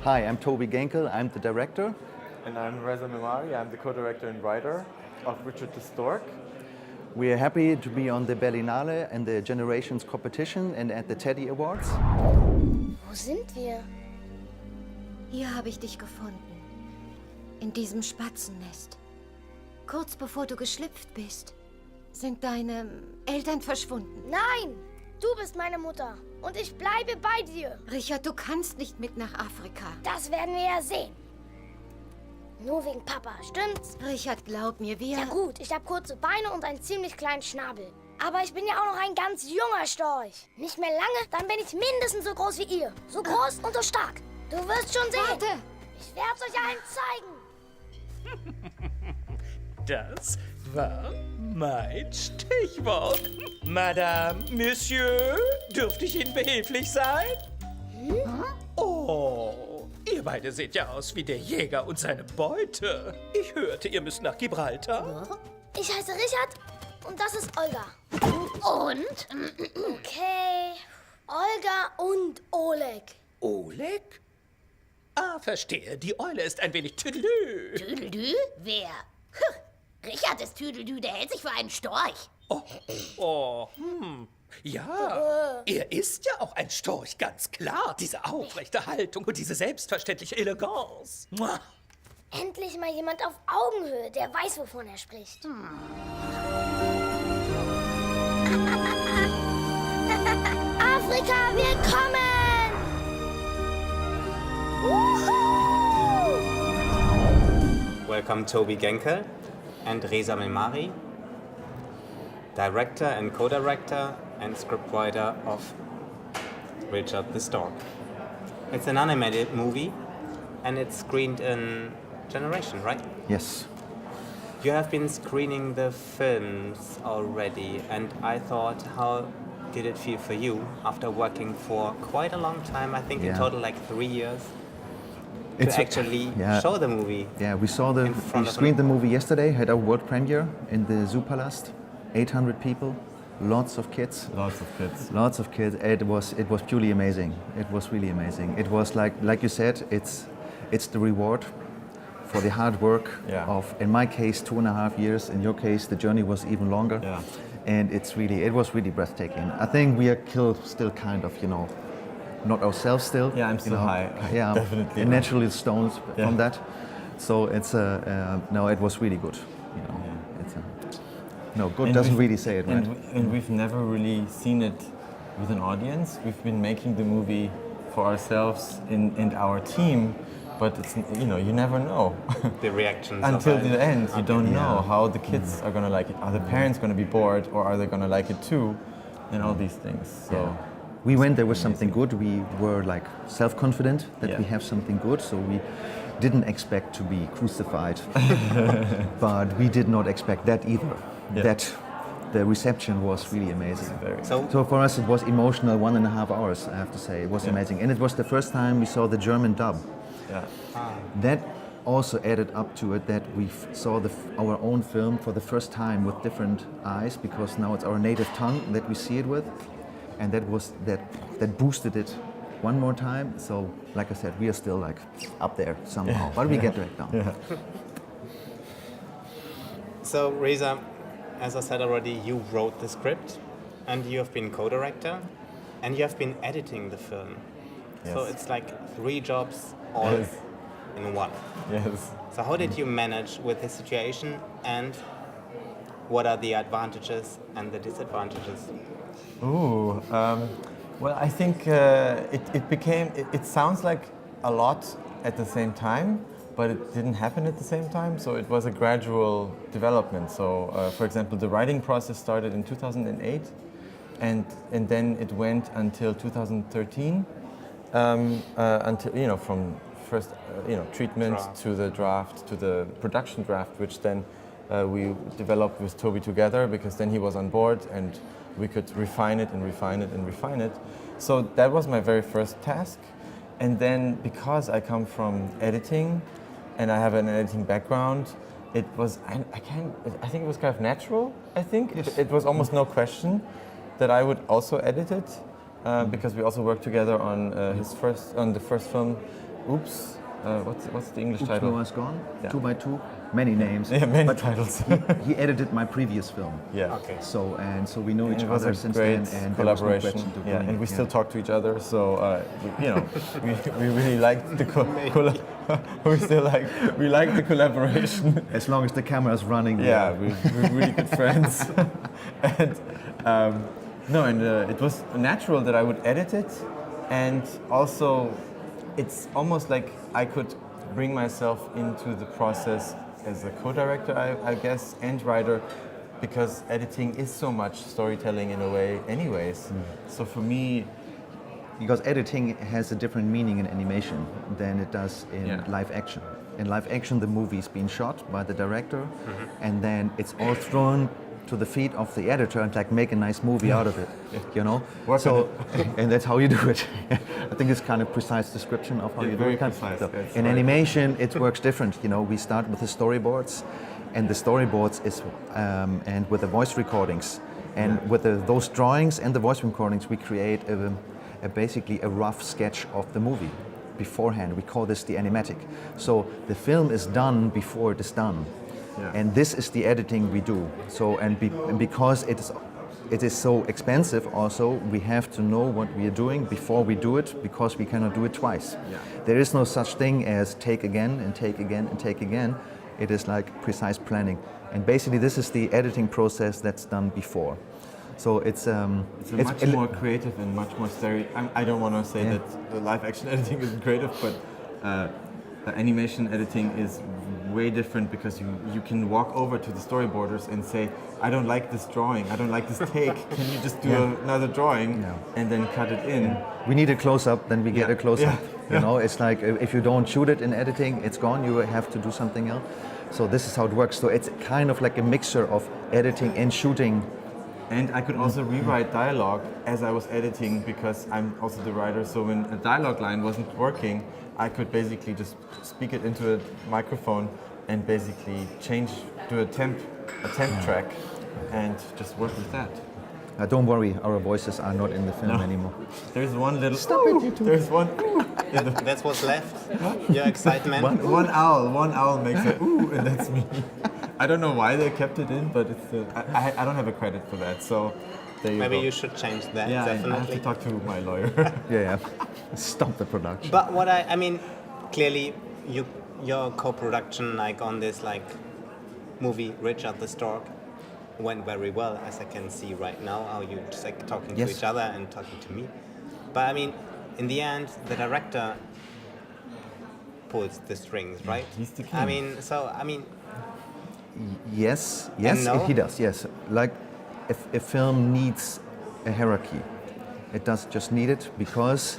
Hi, I'm Toby Genkel, I'm the director. And I'm Reza Memari, I'm the co-director and writer of Richard the Stork. We are happy to be on the Berlinale and the Generations Competition and at the Teddy Awards. Wo sind wir? Hier habe ich dich gefunden. In diesem Spatzennest. Kurz bevor du geschlüpft bist, sind deine Eltern verschwunden. Nein, du bist meine Mutter und ich bleibe bei dir. Richard, du kannst nicht mit nach Afrika. Das werden wir ja sehen. Nur wegen Papa, stimmt's? Richard, glaub mir, wir... Ja gut, ich habe kurze Beine und einen ziemlich kleinen Schnabel. Aber ich bin ja auch noch ein ganz junger Storch. Nicht mehr lange, dann bin ich mindestens so groß wie ihr. So groß und so stark. Du wirst schon sehen. Warte! Ich werde es euch allen zeigen. Das war mein Stichwort. Madame, Monsieur, dürfte ich Ihnen behilflich sein? Oh, ihr beide seht ja aus wie der Jäger und seine Beute. Ich hörte, ihr müsst nach Gibraltar. Ich heiße Richard und das ist Olga. Und? Okay, Olga und Oleg. Oleg? Ah, verstehe. Die Eule ist ein wenig tüdelü. Tüdeldü? Wer? Richard ist Tüdeldü, der hält sich für einen Storch. Ja, er ist ja auch ein Storch, ganz klar. Diese aufrechte Haltung und diese selbstverständliche Eleganz. Mua. Endlich mal jemand auf Augenhöhe, der weiß, wovon er spricht. Afrika, willkommen! Welcome Toby Genkel and Reza Memari, director and co-director and scriptwriter of Richard the Stork. It's an animated movie and it's screened in Generation, right? Yes. You have been screening the films already and I thought, how did it feel for you after working for quite a long time, I think in total like 3 years? To actually show the movie. Yeah, we screened the movie yesterday, had our world premiere in the Zoopalast. 800 people, lots of kids. Lots of kids. Lots of kids. It was purely amazing. It was really amazing. It was like you said, it's the reward for the hard work of, in my case, 2.5 years. In your case, the journey was even longer. Yeah. And it was really breathtaking. I think we are still kind of, not ourselves still. Yeah, I'm still high. Yeah, definitely. And naturally stones from that. So it's no, it was really good. It's no, good And doesn't really say it, right? And we've never really seen it with an audience. We've been making the movie for ourselves and our team, but it's you never know. The reactions until the end. You don't know how the kids are gonna like it. Are the parents gonna be bored, or are they gonna like it too? And all these things. So. We went there with something good. We were like self-confident that we have something good, so we didn't expect to be crucified. But we did not expect that either. Yeah. That the reception was really amazing. So for us it was emotional 1.5 hours, I have to say. It was amazing. And it was the first time we saw the German dub. Yeah. That also added up to it that we saw our own film for the first time with different eyes, because now it's our native tongue that we see it with. And that boosted it one more time. So, like I said, we are still like up there somehow, but we get there now. Yeah. So Reza, as I said already, you wrote the script and you have been co-director and you have been editing the film. Yes. So it's like 3 jobs all in one. Yes. So how did you manage with this situation and what are the advantages and the disadvantages? Ooh, well, I think it sounds like a lot at the same time, but it didn't happen at the same time, so it was a gradual development. So, for example, the writing process started in 2008, and then it went until 2013, until, from first, treatment to the draft, to the production draft, which then we developed with Toby together, because then he was on board and we could refine it and refine it and refine it. So that was my very first task. And then because I come from editing and I have an editing background, it was, I think it was kind of natural, I think. Yes. It was almost no question that I would also edit it, because we also worked together on the first film, Oops. What's the English Oops, title? Noah's Gone, Yeah. 2 by 2, many names. Yeah, many but titles. he edited my previous film. Yeah. Okay. So we know And each it was other a since great then, and there was no collaboration. question to Yeah, doing and it. we still talk to each other. So we really like the we like the collaboration. As long as the camera's running. Yeah, we're really good friends. And it was natural that I would edit it, and also it's almost like I could bring myself into the process as a co-director, I guess, and writer, because editing is so much storytelling in a way anyways. So for me, Because editing has a different meaning in animation than it does in live action. In live action, the movie's been shot by the director, and then it's all thrown to the feet of the editor and like make a nice movie out of it, you know. Work on And that's how you do it. I think it's kind of precise description of how you do very it. precise, So yes, in right. animation, it works different. You know, we start with the storyboards, and the storyboards is and with the voice recordings, and with those drawings and the voice recordings, we create basically a rough sketch of the movie beforehand. We call this the animatic. So the film is done before it is done. Yeah. And this is the editing we do. So and because it is so expensive also, we have to know what we are doing before we do it, because we cannot do it twice. Yeah. There is no such thing as take again and take again and take again. It is like precise planning. And basically this is the editing process that's done before. So it's much more creative and much more I don't want to say that the live action editing isn't creative, but animation editing is way different, because you can walk over to the storyboarders and say, I don't like this drawing, I don't like this take, can you just do another drawing and then cut it in? We need a close-up, then we get a close-up. Yeah. You know, it's like if you don't shoot it in editing, it's gone, you have to do something else. So this is how it works. So it's kind of like a mixture of editing and shooting. And I could also rewrite dialogue as I was editing, because I'm also the writer. So when a dialogue line wasn't working, I could basically just speak it into a microphone and basically do a temp track and just work with that. Don't worry, our voices are not in the film anymore. There's one little... Stop it, you two. There's one... That's what's left. Your excitement. One owl makes a ooh, and that's me. I don't know why they kept it in, but it's I don't have a credit for that, so there you Maybe go. you should change that. Yeah, definitely. I have to talk to my lawyer. Yeah. Stop the production. But what I mean, clearly, your co-production like on this like movie Richard the Stork went very well, as I can see right now, how you just like talking to each other and talking to me. But I mean, in the end, the director pulls the strings, right? He's the king. I mean, Yes, no? he does, yes. Like, if a film needs a hierarchy, it does just need it because...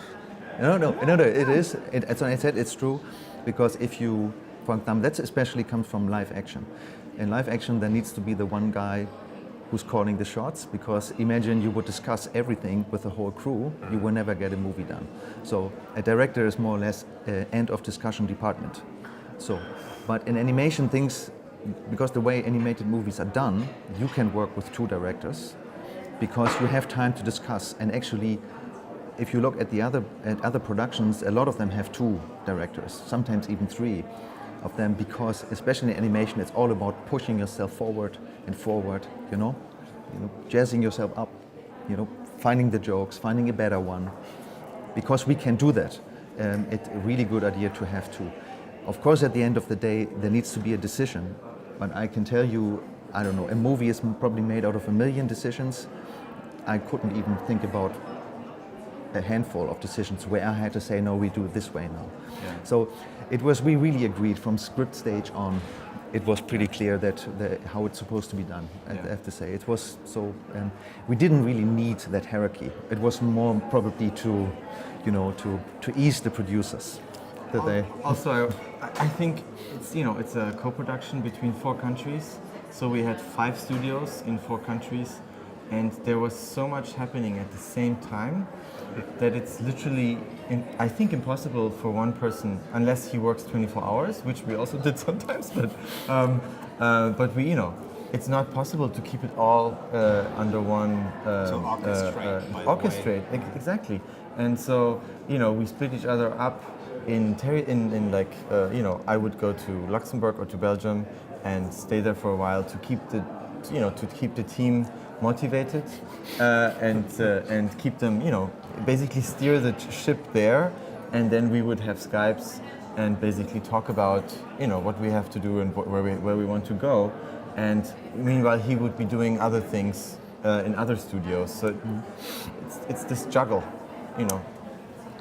No, it is. As I said, it's true, because if you, for example, that especially comes from live action. In live action, there needs to be the one guy who's calling the shots, because imagine you would discuss everything with the whole crew, you will never get a movie done. So a director is more or less an end of discussion department. So, but in animation things, because the way animated movies are done, you can work with 2 directors, because you have time to discuss. And actually, if you look at other productions, a lot of them have 2 directors, sometimes even 3 of them, because especially in animation, it's all about pushing yourself forward and forward, you know, jazzing yourself up, finding the jokes, finding a better one, because we can do that. It's a really good idea to have 2. Of course, at the end of the day, there needs to be a decision, but I can tell you, I don't know, a movie is probably made out of 1 million decisions. I couldn't even think about a handful of decisions where I had to say, no, we do it this way now. Yeah. So we really agreed from script stage on. It was pretty clear that how it's supposed to be done. I have to say, it was so. We didn't really need that hierarchy. It was more probably to ease the producers. Also, I think it's a co-production between 4 countries. So we had 5 studios in 4 countries, and there was so much happening at the same time that it's literally, I think, impossible for one person, unless he works 24 hours, which we also did sometimes. But we, it's not possible to keep it all under one. orchestrate. Orchestrate, exactly. And so, we split each other up I would go to Luxembourg or to Belgium and stay there for a while to keep the team motivated and keep them, basically steer the ship there, and then we would have Skypes and basically talk about, what we have to do and where we want to go, and meanwhile he would be doing other things in other studios. So it's this juggle,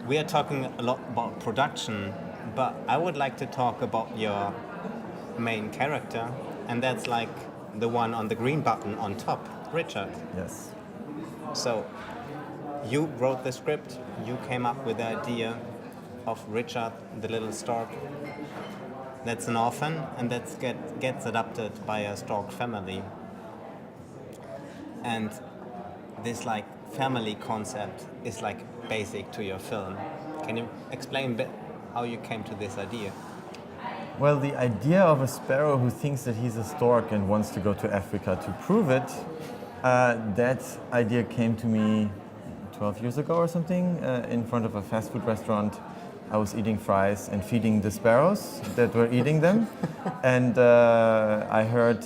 We are talking a lot about production, but I would like to talk about your main character, and that's like the one on the green button on top, Richard. Yes. So, you wrote the script, you came up with the idea of Richard the little stork. That's an orphan, and that gets adopted by a stork family. And this like family concept is like basic to your film. Can you explain a bit how you came to this idea? Well, the idea of a sparrow who thinks that he's a stork and wants to go to Africa to prove it, that idea came to me 12 years ago or something, in front of a fast food restaurant. I was eating fries and feeding the sparrows that were eating them. And I heard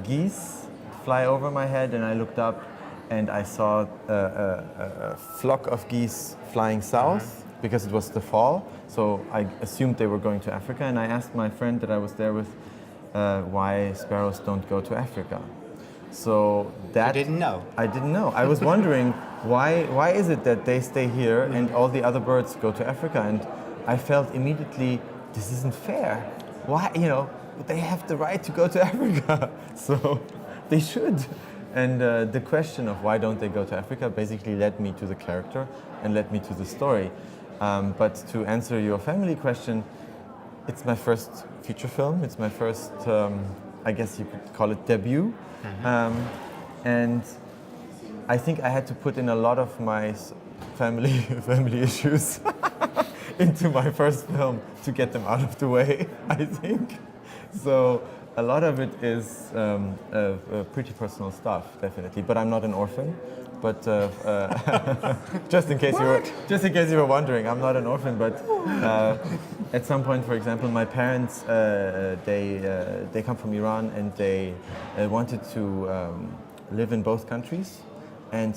geese fly over my head, and I looked up and I saw a flock of geese flying south because it was the fall. So I assumed they were going to Africa, and I asked my friend that I was there with why sparrows don't go to Africa. So that You didn't know? I didn't know. I was wondering why is it that they stay here and all the other birds go to Africa? And I felt immediately this isn't fair. Why, they have the right to go to Africa, so they should. And the question of why don't they go to Africa basically led me to the character and led me to the story. But to answer your family question, it's my first feature film. It's my first, I guess you could call it debut. And I think I had to put in a lot of my family issues into my first film to get them out of the way, I think. So a lot of it is pretty personal stuff, definitely. But I'm not an orphan. But just in case you were wondering, I'm not an orphan. But at some point, for example, my parents they come from Iran, and they wanted to live in both countries, and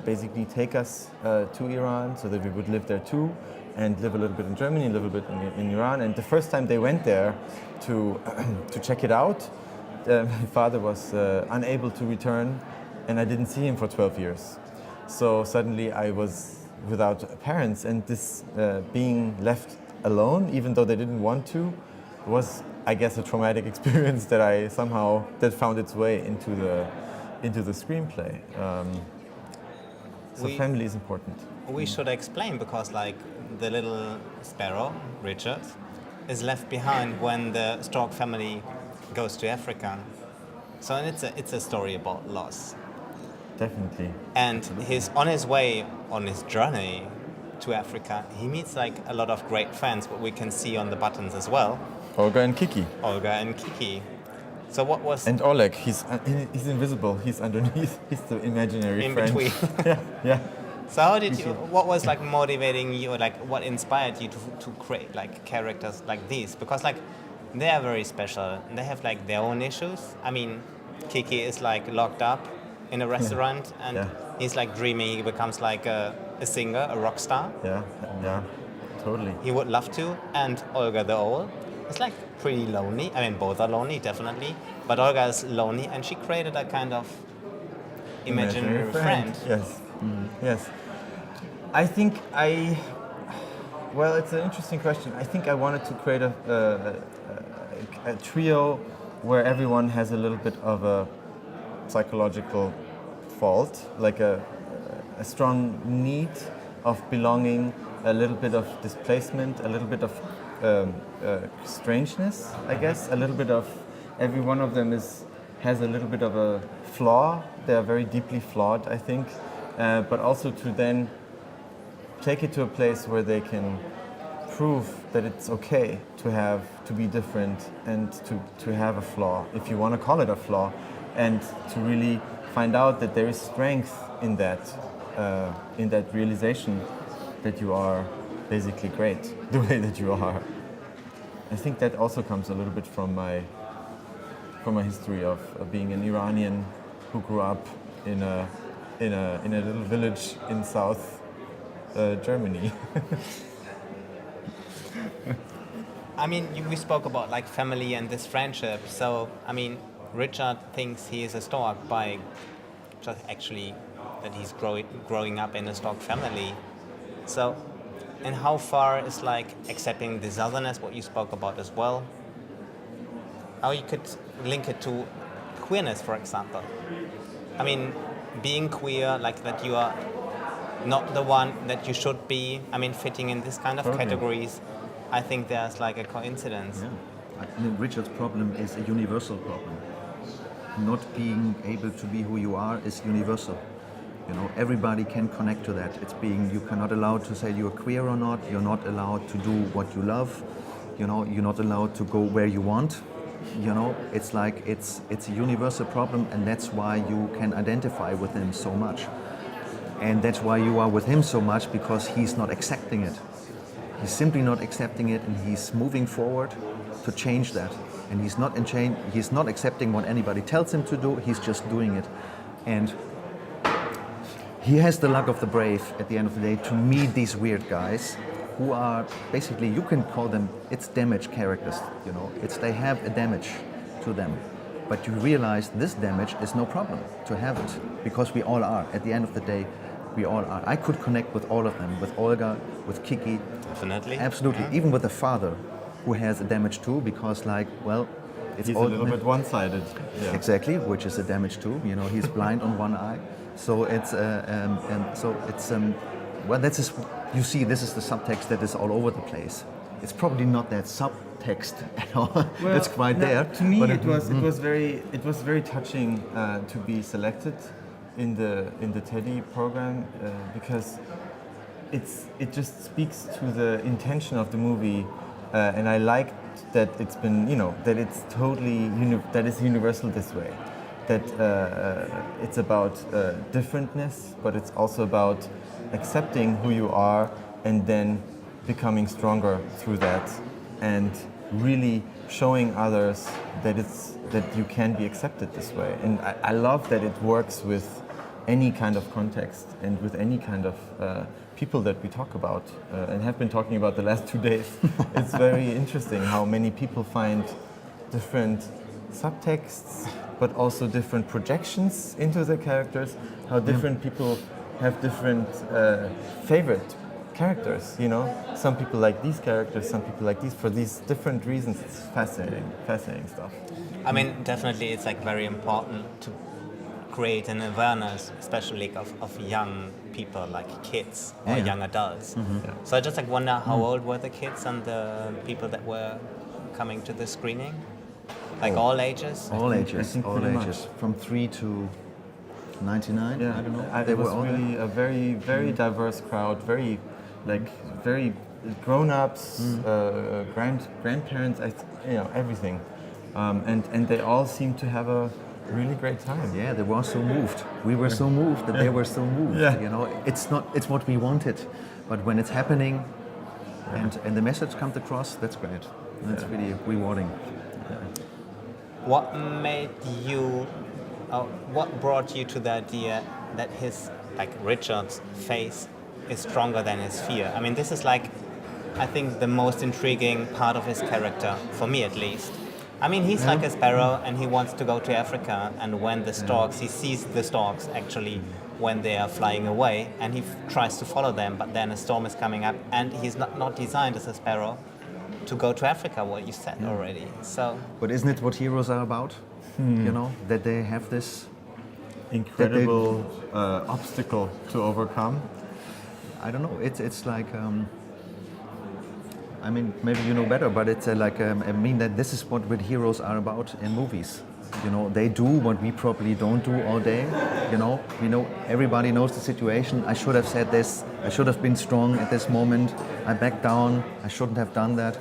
basically take us to Iran so that we would live there too, and live a little bit in Germany, live a bit in Iran. And the first time they went there to check it out, my father was unable to return, and I didn't see him for 12 years. So suddenly I was without parents, and this being left alone, even though they didn't want to, was, I guess, a traumatic experience that found its way into the screenplay. So family is important. We should explain, because like the little sparrow, Richard, is left behind when the stork family goes to Africa. So it's a story about loss. Definitely. And on his journey to Africa, he meets like a lot of great fans, what we can see on the buttons as well. Olga and Kiki. So what was... And Oleg, he's invisible. He's underneath. He's the imaginary friend. In between. yeah. So what was like motivating you, or like what inspired you to create like characters like these? Because like they are very special. They have like their own issues. I mean, Kiki is like locked up in a restaurant, and he's like dreaming he becomes like a singer, a rock star. Yeah, totally. He would love to. And Olga the owl is like pretty lonely. I mean, both are lonely, definitely. But Olga is lonely, and she created a kind of imaginary friend. Yes. Yes. I think well, it's an interesting question. I think I wanted to create a trio where everyone has a little bit of a psychological fault, like a strong need of belonging, a little bit of displacement, a little bit of strangeness, I guess, a little bit of every one of them has a little bit of a flaw. They are very deeply flawed, I think, but also to then take it to a place where they can prove that it's okay to be different and to have a flaw, if you want to call it a flaw, and to really find out that there is strength in that realization that you are basically great the way that you are. I think that also comes a little bit from my history of being an Iranian who grew up in a little village in South Germany. I mean, we spoke about like family and this friendship. So, I mean, Richard thinks he is a stork by just actually that he's growing up in a stork family. So, and how far is like accepting this otherness, what you spoke about as well? How you could link it to queerness, for example. I mean, being queer, like that you are not the one that you should be. I mean, fitting in this kind of categories. I think there's like a coincidence. Yeah. I mean, Richard's problem is a universal problem. Not being able to be who you are is universal. You know, everybody can connect to that. It's being, you cannot allowed to say you're queer or not. You're not allowed to do what you love. You know, you're not allowed to go where you want. You know, it's like it's a universal problem, and that's why you can identify with him so much. And that's why you are with him so much, because he's not accepting it. He's simply not accepting it, and he's moving forward to change that. And he's not accepting what anybody tells him to do, he's just doing it. And he has the luck of the brave at the end of the day to meet these weird guys who are basically, you can call them, it's damage characters, you know. They have a damage to them. But you realize this damage is no problem to have it, because we all are. At the end of the day, we all are. I could connect with all of them, with Olga, with Kiki. Definitely. Absolutely. Yeah. Even with the father, who has a damage too, because like, well, it's He's all a little bit one-sided. Yeah. Exactly, which is a damage too. You know, he's blind on one eye. So it's well, that's just, you see, this is the subtext that is all over the place. It's probably not that subtext at all. Well, it's quite there. To me, but it was very touching to be selected in the Teddy program because it just speaks to the intention of the movie, and I liked that it's been, you know, that it's totally that it's universal this way. That it's about differentness, but it's also about accepting who you are and then becoming stronger through that, and really showing others that you can be accepted this way. And I love that it works with any kind of context and with any kind of people that we talk about and have been talking about the last 2 days. It's very interesting how many people find different subtexts, but also different projections into the characters, how different people have different favorite characters, you know? Some people like these characters, some people like these, for these different reasons. It's fascinating stuff. I mean, definitely it's like very important to create an awareness, especially of young people, like kids or young adults. Mm-hmm. Yeah. So I just like wonder how old were the kids and the people that were coming to the screening? Like all ages? All ages, all ages. From 3 to 99, yeah. I don't know. It was really a very diverse crowd, very grown-ups, grandparents, everything. And they all seemed to have a really great time. Yeah, they were so moved. We were so moved that they were so moved. Yeah. You know, it's what we wanted, but when it's happening, and the message comes across, that's great. That's really rewarding. Yeah. What made you? What brought you to the idea that his, like Richard's face, is stronger than his fear? I mean, this is like, I think, the most intriguing part of his character, for me at least. I mean, he's like a sparrow and he wants to go to Africa, and when the storks, he sees the storks actually when they are flying away, and he tries to follow them, but then a storm is coming up, and he's not designed as a sparrow to go to Africa, what you said already. So, but isn't it what heroes are about? You know, that they have this incredible obstacle to overcome. I don't know. It's like. I mean, maybe you know better, but it's like I mean that this is what heroes are about in movies. You know, they do what we probably don't do all day. You know, everybody knows the situation. I should have said this. I should have been strong at this moment. I backed down. I shouldn't have done that.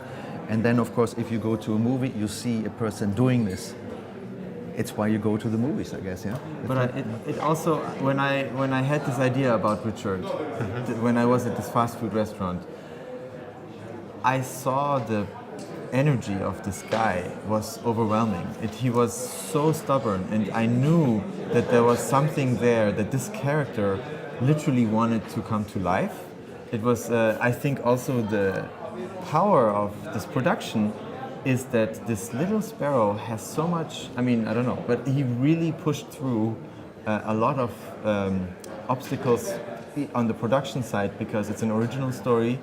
And then, of course, if you go to a movie, you see a person doing this. It's why you go to the movies, I guess, yeah. But it also, when I had this idea about Richard, when I was at this fast food restaurant, I saw the energy of this guy was overwhelming. He was so stubborn, and I knew that there was something there, that this character literally wanted to come to life. It was, I think, also the power of this production is that this little sparrow has so much, I mean, I don't know, but he really pushed through a lot of obstacles on the production side because it's an original story,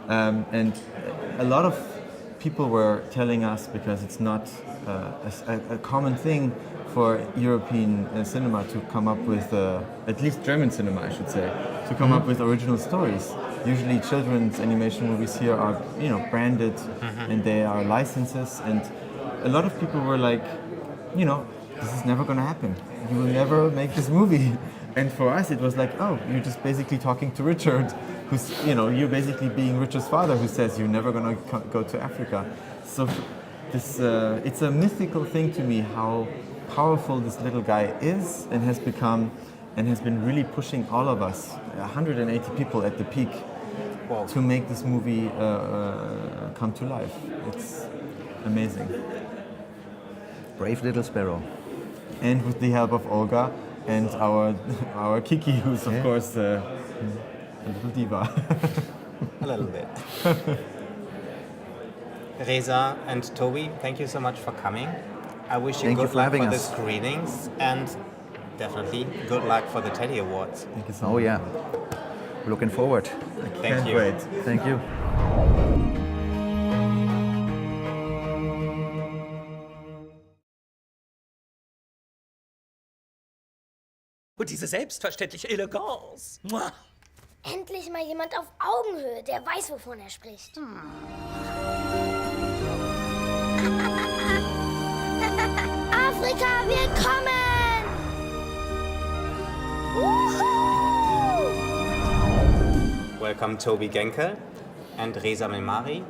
and a lot of people were telling us, because it's not a common thing for European cinema to come up with, at least German cinema I should say, to come up with original stories. Usually children's animation movies here are, you know, branded and they are licenses, and a lot of people were like, you know, this is never gonna happen. You will never make this movie. And for us it was like, oh, you're just basically talking to Richard, who's, you know, you're basically being Richard's father who says you're never gonna go to Africa. So this, it's a mythical thing to me how powerful this little guy is and has become, and has been really pushing all of us, 180 people at the peak, to make this movie come to life. It's amazing. Brave little sparrow. And with the help of Olga and our Kiki, who's of course a little diva. A little bit. Reza and Toby, thank you so much for coming. I wish you good luck for the screenings, and definitely good luck for the Teddy Awards. Thank you so much. Oh yeah, looking forward. Thank you. Wait. Thank you. Und diese selbstverständliche Eleganz. Mua. Endlich mal jemand auf Augenhöhe, der weiß, wovon er spricht. Afrika, willkommen! Welcome Toby Genkel and Reza Memari,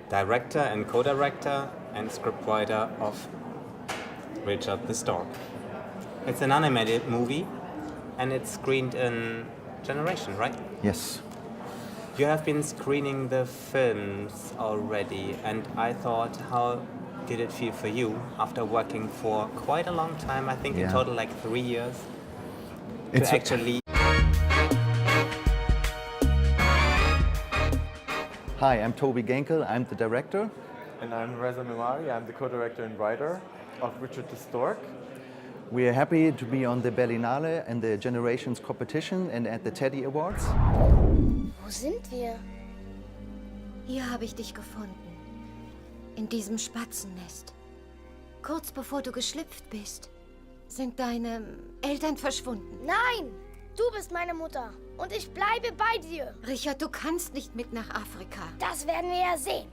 director and co-director and scriptwriter of Richard the Stork. It's an animated movie and it's screened in Generation, right? Yes. You have been screening the films already, and I thought, how did it feel for you after working for quite a long time, I think in total like 3 years, to actually... Hi, I'm Toby Genkel, I'm the director. And I'm Reza Memari, I'm the co-director and writer of Richard the Stork. We are happy to be on the Berlinale and the Generations competition and at the Teddy Awards. Wo sind wir? Hier habe ich dich gefunden. In diesem Spatzennest. Kurz bevor du geschlüpft bist, sind deine Eltern verschwunden. Nein, du bist meine Mutter und ich bleibe bei dir. Richard, du kannst nicht mit nach Afrika. Das werden wir ja sehen.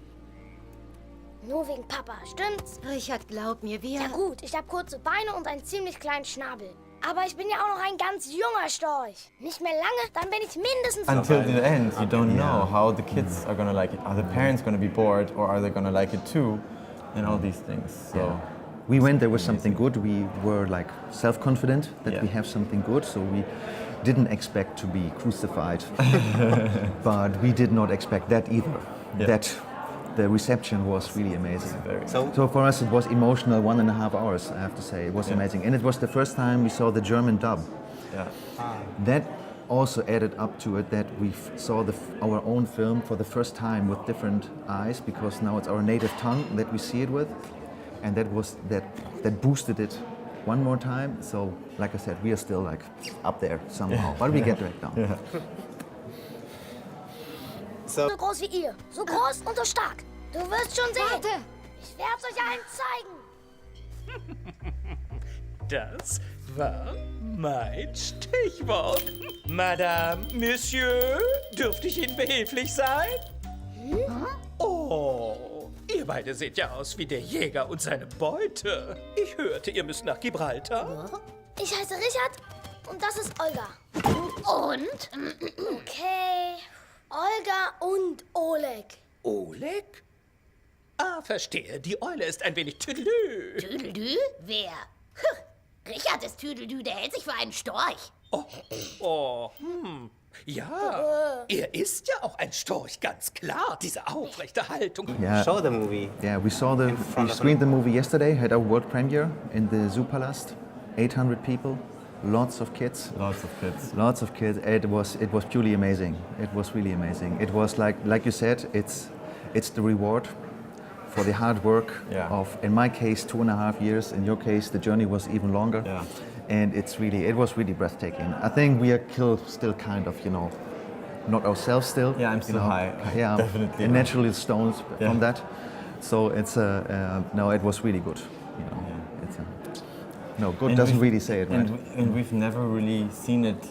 Nur wegen Papa, stimmt's? Richard, glaub mir, wir... Ja gut, ich habe kurze Beine und einen ziemlich kleinen Schnabel. Aber ich bin ja auch noch ein ganz junger Storch. Nicht mehr lange, dann bin ich mindestens... Until the end, you don't know how the kids are gonna like it. Are the parents gonna be bored, or are they gonna like it too? And all these things. So we went there with something good. We were like self-confident that we have something good, so we didn't expect to be crucified. But we did not expect that either. That the reception was really amazing. So for us it was emotional 1.5 hours, I have to say. It was amazing. And it was the first time we saw the German dub. That also added up to it that we saw our own film for the first time with different eyes, because now it's our native tongue that we see it with. And that boosted it one more time. So like I said, we are still like up there somehow, but we get dragged down. So groß wie ihr. So groß und so stark. Du wirst schon sehen. Warte! Ich werd's euch allen zeigen. Das war mein Stichwort. Madame, Monsieur, dürfte ich Ihnen behilflich sein? Oh, ihr beide seht ja aus wie der Jäger und seine Beute. Ich hörte, ihr müsst nach Gibraltar. Ich heiße Richard und das ist Olga. Und? Okay, Olga und Oleg. Oleg? Ah, verstehe. Die Eule ist ein wenig tüdelü. Tüdeldü? Wer? Richard ist Tüdeldü, der hält sich für einen Storch. Ja, ist ja auch ein Storch, ganz klar. Diese aufrechte Haltung. Yeah. Show the movie. Yeah, we front of screened the movie yesterday, had our world premiere in the Zoopalast. 800 people, lots of kids. Lots of kids. Lots of kids. It was purely amazing. It was really amazing. It was like you said, it's the reward for the hard work of, in my case, 2.5 years. In your case, the journey was even longer. Yeah. And it was really breathtaking. I think we are still kind of, not ourselves still. Yeah, I'm still high. Yeah, Definitely. and naturally stones from that. So it's no, it was really good. It's no, good And doesn't we've- really say it, right? And we've never really seen it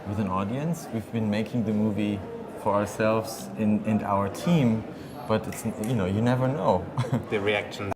with an audience. We've been making the movie for ourselves and our team, but it's you never know. The reaction.